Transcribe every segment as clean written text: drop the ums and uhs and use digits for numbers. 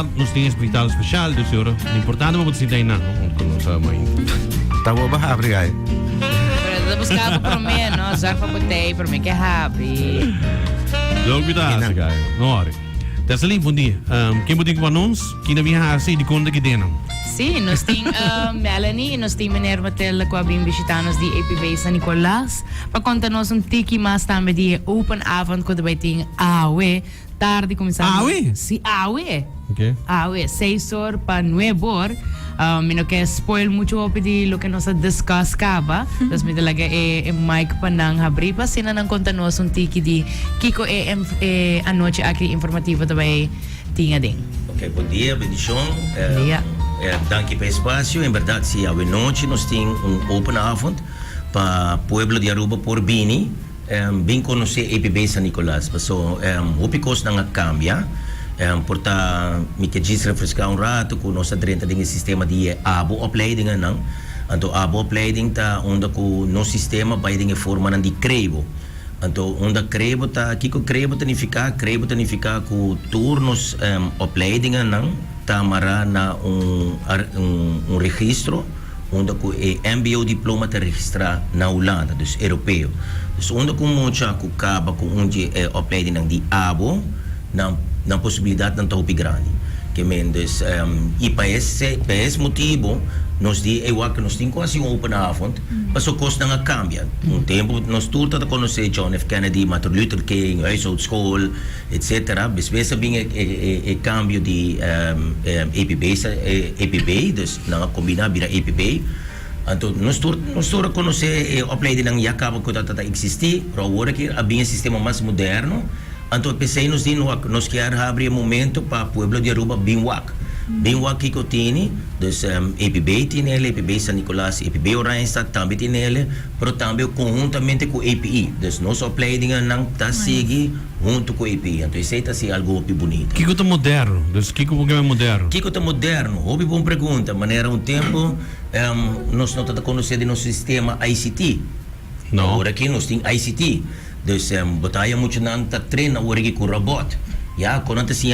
hospital, nós temos hospital especial, dus euro. Importante é você ter não, quando nós mãe. Tá bom, bah, obrigado. Pero buscava por mim, não, já para botei, por mim que é rápido. Logo cuidado, cara. Não hora. Tessalin, bom dia. Quem pode para nós? Quem não vinha assim de conta que tem? Sim, nós temos Melanie, nós temos Maner Matela que vem visitar-nos de APB San Nicolas para contar-nos tiki mais também de open avond quando vai ter AOE, tarde começamos. AOE? Sim, AOE. Ok. AOE, 6 horas para 9 horas. Não quero spoil muito de lo que nós discuss caba. Mas me talaga mic pa nang habri pa sina nang conta-nos tiki de Kiko a noite aqui informativa também tinha ding. Ok, bom dia, bendição. Bom dia. Danke pelo espaço. Em verdade, se a noite nós temos open avond para Pueblo de Aruba por Bini. Bem conhecer APB San Nicolas. So, o picos não cambia. Porta, me que diz refrescar rato com nossa drenta de sistema de abo opleiding não. Então, abo opleiding tá onde com no sistema vai de forma de crevo. Então, onde crevo tá, que crevo tanificar com turnos opleiding não. Tamara na registro onde o MBO diploma te registra na Holanda, dus europeu. Dus onde com muita com caba com onde opleiding ng di abo na possibilidade ng taupi grande. Que men dus e para esse motivo nós di que nós temos quase open avond, mas o custo não cambia. Tempo nós tudo a conhecer John F. Kennedy, Martin Luther King, huishoudschool, etc. Best bem cambio de APB, dus na combinar vira APB. Então nós tudo a conhecer opleiding ng yakaba que está existir, para agora que há um sistema mais moderno. Então pensei nos quer abrir momento para Pueblo de Aruba Binwak. Binwak que tem, dus APB tem ele, APB San Nicolas, APB Oranjestad também tem ele, mas também conjuntamente com API. Dus nossa opleiding não está seguindo junto com API. Então isso é algo bonito. Que é moderno? Dus que é moderno? Que é moderno? Houve boa pergunta, maneira tempo nós não estamos conhecendo nosso sistema ICT. Não. Agora aqui nós temos ICT. Dus botaya muito não tá treina o com robot. Ja, quando assim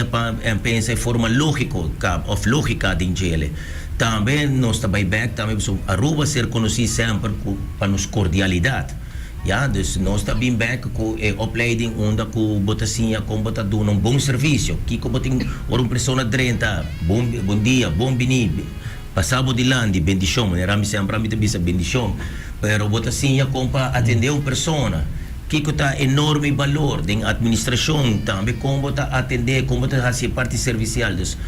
pensa em forma lógica de ingele. Também nós também back também Aruba ser conhecido sempre para nos cordialidade. Ja, dus nós também back com opleiding onde com botacinha com bota do um bom serviço. Que com botin uma pessoa drenta, bom dia, bom bini. Passamos de lá de bendição, era me sempre a me bisa bendição. Pero botacinha com para atender uma pessoa. Que está enorme valor de administração também como está atender como está fazer parte servicial dus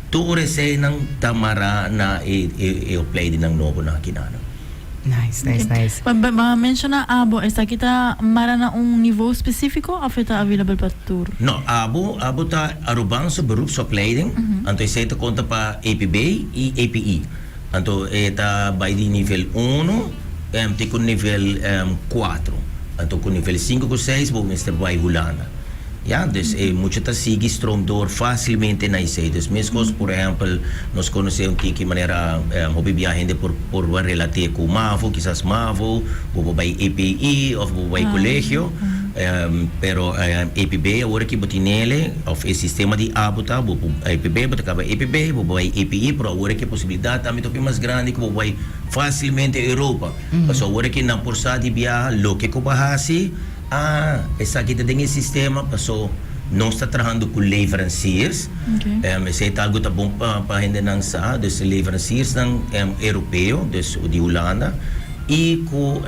tudo esse não tamara na opleiding ng novo na kinano. Nice. Menciona abo, esta kita mara na nível específico ou está available para tour? No, abo está arubang sa beroepsopleiding. Então esse está conta para APB e API. Então está by de nível 1 tem com nível 4. Então, com nível 5 ou 6, vou mestre vai Holanda. Ja, dus moet je dat zien, stroomdoor facilmente na IC. Dus mesmo, por exemplo, nós conhecemos que maneira hobby viagem por relater com MAVO, quizás MAVO, ou vai EPI, ou vai colégio. Pero EPB, agora que botinele, of o sistema de abuta, EPB, botacaba EPB, vai EPI, pero agora que possibilidade também é mais grande, que vai facilmente Europa. Mas agora que não por sa de viajar, lo que ko bahasi, essa aqui tem esse sistema, passou não está trabalhando com leveranciers. Esse é algo tá bom para gente não sabe, dos leveranciers não europeu, dos de Holanda, e com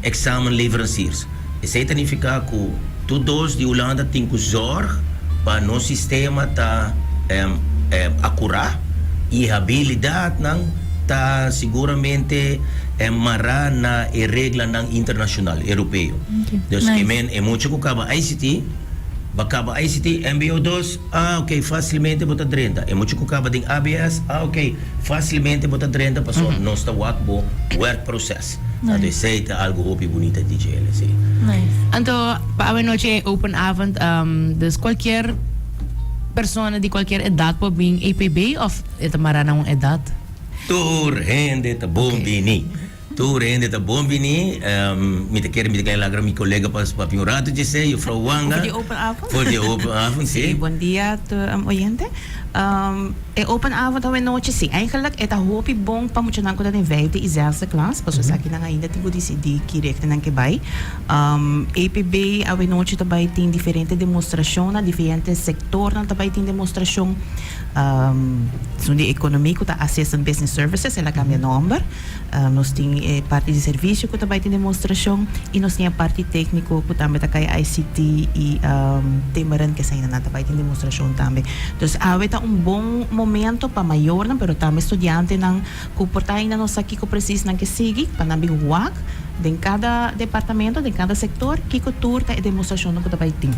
examen leveranciers. Esse significa que todos de Holanda têm que zorg para no sistema tá acurado e a habilidade não tá seguramente mará na regra não internacional europeu. Dus que men é muito que acaba ICT, acaba ICT MBO2, ok, facilmente bota 30. É muito que acaba de ABS, ok, facilmente bota 30 passou nós tá work process. Então isso é algo hobby bonito de GL, sim. Então, para a noite open avond, dus qualquer pessoa de qualquer idade pode vir APB ou é mará na uma idade? Tur, gente, tá bom, bini. Tu rende ta bom bini, mita kaya lagra mi colega pas papinurato disse, eu Frau Wanga. Voor die open avond? Voor die open avond, Sí, sim. buen día oyente. Open avond we noche sim. Eigenlijk het hoop ik bom pa moet nanko dat in vijfde en zesde klas. Pas we aqui na ainda tipo die kirek na que vai. APB we noche também tem diferente demonstração, diferente sector na também tem demonstração. De economie que assistant business services, ela cambia number. Nós tem parte de serviço que também tem demonstração e nós tem a parte técnico que também tá cai ICT e temeran que sai na também tem demonstração também. Então, tá bom momento para maior, pero também estudante nang comportar ainda nós aqui que precisa nang que siga para não biwak de cada departamento, de cada sector, que tour tá demonstração que também tem.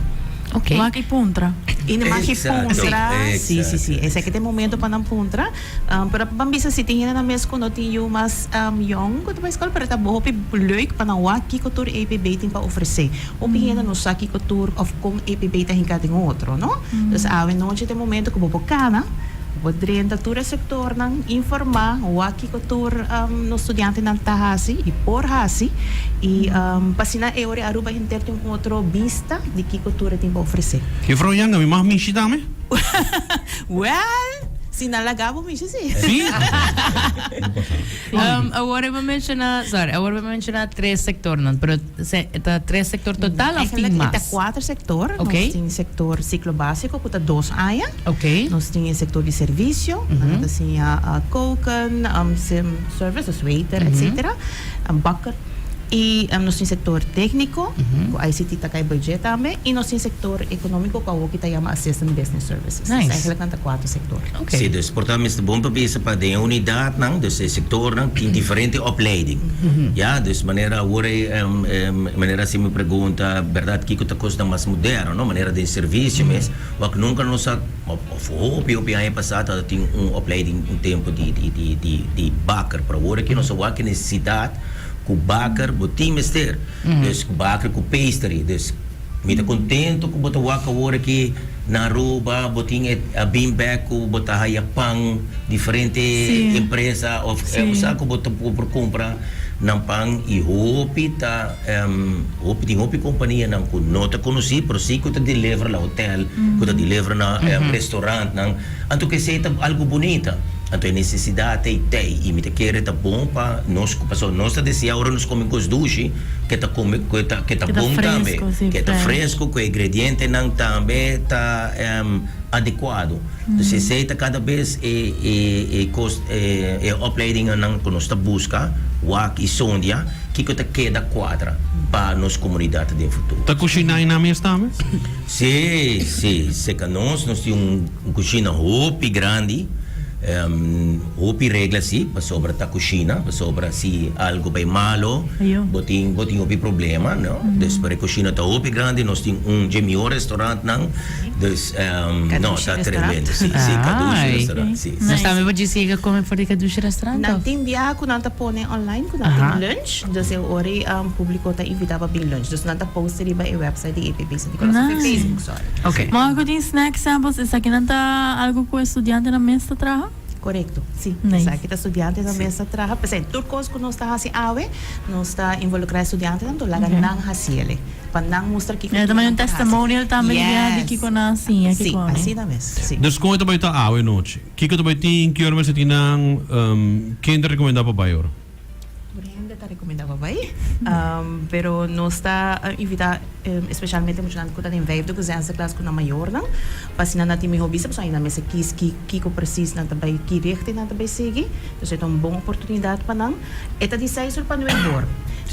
Ok. Maak ik puntra. E na mais Exato, puntra, sim. exato. Esse aqui tem momento para não puntra. Pero pambisa se tinha na mesma quando tinha mais young, quando vai escola para tá bom, leuk para não aqui que tour APB tem para oferecer. Opinião no saque que tour of com APB tem cada em outro, não? Então, a noite tem momento que bobo cana. Podrían tour sector nang informar o aqui que tour no estudiante nang tahasi e por hasi e pasina eure aruba interte outro vista de que cultura tem para oferecer. Que Frau Wanga, mi mag minchi dame? Well, sinalagabo mi siya. Sim. Agora vamos mencionar três sectores, não? Pero três sector total ou tem Eigenlijk mais? é quatro sector. Ok. Nós tem sector ciclo básico, que tá 2 áreas. Ok. Nós tem sector de serviço, nós tem a koken, services, waiter, etc. Bakker. E nós temos setor técnico, com ICT tá cai budget também, e nós temos setor econômico, com o que tá chama assistant business services. Nice. Eigenlijk nós quatro sector. Ok. Sim, dus portanto, é bom para pensar para de unidade, não, dus o sector não tem diferente opleiding. Ja, dus maneira agora, maneira se me pergunta, verdade que está coisa mais moderna, não, maneira de serviço, mas o que nunca nós o ano passado tem opleiding tempo de baker para agora que nós que necessidade com baker, botim mister, dus com baker com pastry, dus me tá contento com botar waka agora que na Aruba, botinha a beanbag, botar a pão, diferente empresa, ou saco botar por comprar não pão e hopi tá, hopi companhia não que não tá conheci, por si que tá deliver lá hotel, que tá deliver na restaurante, não, então que seja algo bonita. Então a necessidade tem e me quer tá bom para nós passou nós tá desse hora nos comemos duche que tá bom também que tá fresco com ingrediente não também tá adequado então se aceita cada vez opleiding não que nós tá busca wak e sondia que tá queda quadra para nossa comunidade de futuro. Tá cozinhar na mesa também? Sim, se que nós temos cozinha hopi grande. Hopi regla si pa sobra ta kusina pa sobra si algo bem malo boting hopi problema no despre kusina ta hopi grande nós tem gemio restaurante não des não está tremendo sim Kadushi restaurante sim Nós também vamos dizer que come fora de Kadushi restaurante? Não tem dia que não tá põe online, que não tem lunch, dus eu ori público tá invitava bem lunch, dus não tá poster iba e website de APB sa di ko sa Facebook sorry. Ok. Mga ko din snack samples, isa kinanta algo ko estudiante na mesa trabajo? Correcto, sim. Nice. Nice. Kita estudiante na mesa trabaja. Presente, turcos que nós está assim awe, nós está involucrar estudiante tanto lá nang hasiele. Panang mostra que Também um testimonial também de que ko na assim, aqui sim, ko. assim na mesa. Sim. Dus kung ito ba ito awe noche? Kiko ito ba ito yung university ng quem te recomenda pa ba yun? Brenda está recomendava vai. Pero nós está invitar especialmente muito gente que está em vijfde que zijn classe com na maior não. Pasina na time hobby sabe só ainda mesa que ko precis na também que rechte na também segue. Dus é uma boa oportunidade para não. Eta di sai sur panuebor.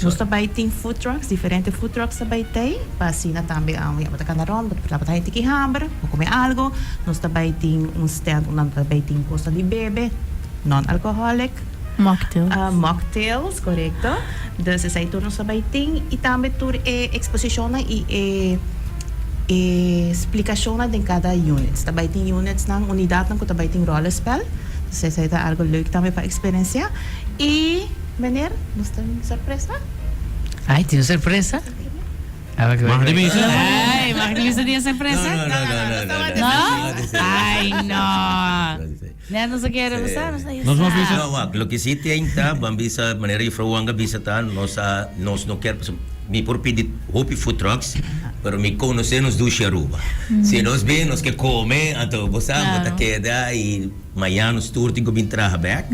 Nós também tem food trucks, diferentes food trucks também tem. Pasina também bota canaron, bota gente que hambre, ou comer algo. Nós também tem stand onde também tem coisa de bebe, non-alcoholic. Mocktails. Mocktails, correcto. Dus zij doen ons daarbij ting. E também tur exposição e explicação de cada unit. Daarbij ting units ng unidade ng daarbij ting rollenspel. Dus zij zei algo leuk também para experienciar. E meneer, nós temos surpresa? Ai, tem surpresa? Mag di bisa? Ai, mag di bisa dia surpresa? no No? Ai, no. Não se quer usar, não sei. Nós vamos ver Não, lo que sí tem tá, bambisa maneira de frauanga bisa tá, nós não quer me por pedir hopi food trucks, pero me conhecer nos do Aruba. Se nós bem nós que come, então você bota queda e amanhã nos tour tem que vir back.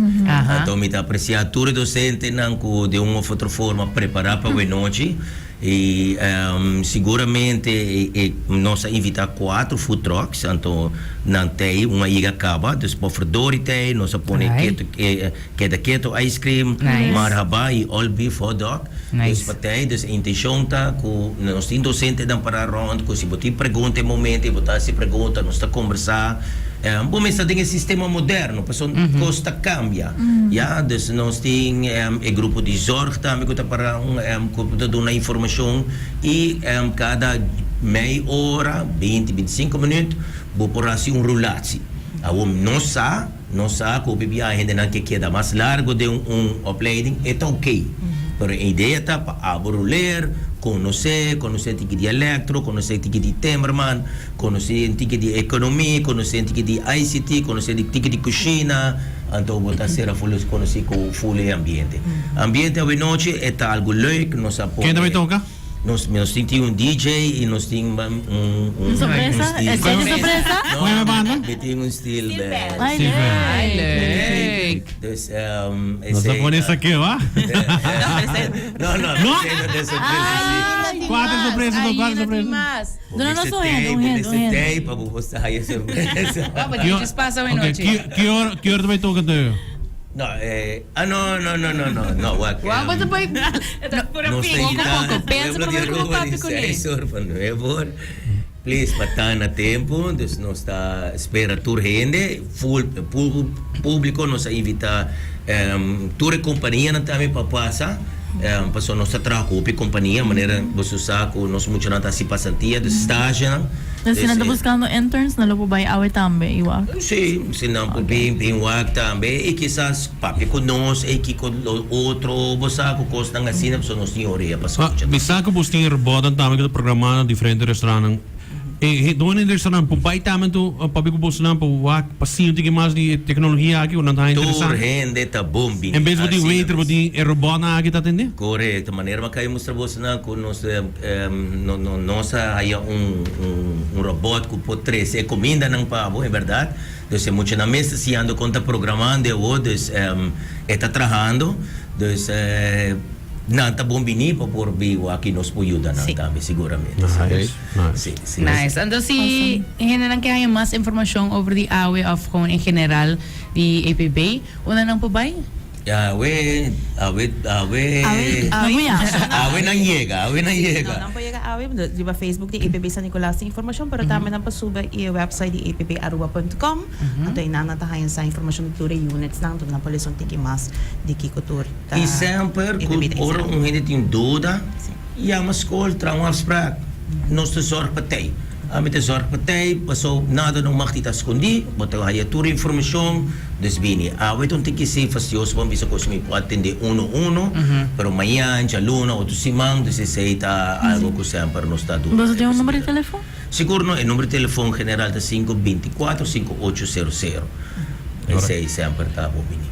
Então me tá apreciar tudo docente não de uma outra forma preparar para a noite. E seguramente nós invitar 4 food trucks, então não tem uma ilha acaba, depois para Dorite, nós põe keto ice cream, marhaba e all beef hot dog. Depois tem, a intenção tá que nós temos docente dan para round, que se você pergunta em momento, você se pergunta, nós está conversar. Bom, mas tem um sistema moderno, porque costa cambia. Ja, dus nós tem grupo de zorg também que está para dar uma informação e cada meia hora, 20, 25 minutos, vou por assim rulatie. Não sabe que o bebê ainda não quer mais largo de opleiding, é ok. Mas a ideia está para ler, conhecer tique de eletro, conhecer tique de Timmerman, conhecer tique de economia, conhecer tique de ICT, conhecer tique de cozinha, então botar ser a folha conhecer com o folha ambiente. Ambiente a noite é algo leuk, nós apoiamos. Quem também toca? Nós temos DJ e nós temos Sorpresa? É sério sorpresa? Qual é a banda? Temos steel band. Ai, Dus, Nós vamos pôr isso aqui, ó. Não, dessa Quatro surpresas. Dona nosso rendo. para mostrar aí a surpresa. Vamos, espaço a noite. Que hora também toca até? No, no, wag. Vamos depois. Pouco a pouco. Pensa para ver como papi com ele. Please, mata na tempo, dus nós está espera tur rende, full público nós invita tur companhia também para passar. Passou nossa trabalho com companhia, maneira você sabe, nós muito não está se passantia de estágio. Se não está buscando interns, não lo vai awe também, igual. Sim, se não por bem wag também, e quizás papi conosco, e que com outro, você sabe, costa ng asina, so nós tinha passou. Bisa que você tem robot também que programar diferentes restaurantes. Doon in restaurant po ba itaman to pabigubos na po wak pasinyo tiki mas di teknolohiya aki o nantahan Tur interesante. rende ta bombi. Em vez de waiter po di robot na aki tatende. Correto, maneira que mostra você na com nossa aí robot que pode trazer comida não pavo, é verdade. Então muito na mesa se ando conta programando o dus está trabalhando, dus não está bom bini para por bio aqui nos ajuda não também seguramente. Nice. Sim. Nice. Então, se hinanang kaya mais informação over the AWE of gewoon in general, the APB, una nang po ba? Awe nang llega. Não po llega awe, di ba Facebook di APB San Nicolas information, pero tama nang pasuba i website di apbaruba.com. Ato inanatahayan sa information di ture units nang to na polison tiki mas di kikutur. E sempre kung oro hindi yung duda, mas school trauma afspraak. Nos te zorg patay. Met de zorgpartij, zo nada não mag dit escondi, botar aí toda informação, dus bini. We don't think que fastidioso, vamos ver se me pode atender 1-1, pero amanhã, já luna, outro simão, dus tá algo que sempre nos está duro. Você tem número de telefone? Seguro não, o número de telefone general é 524-5800. Esse aí sempre está bom, bini.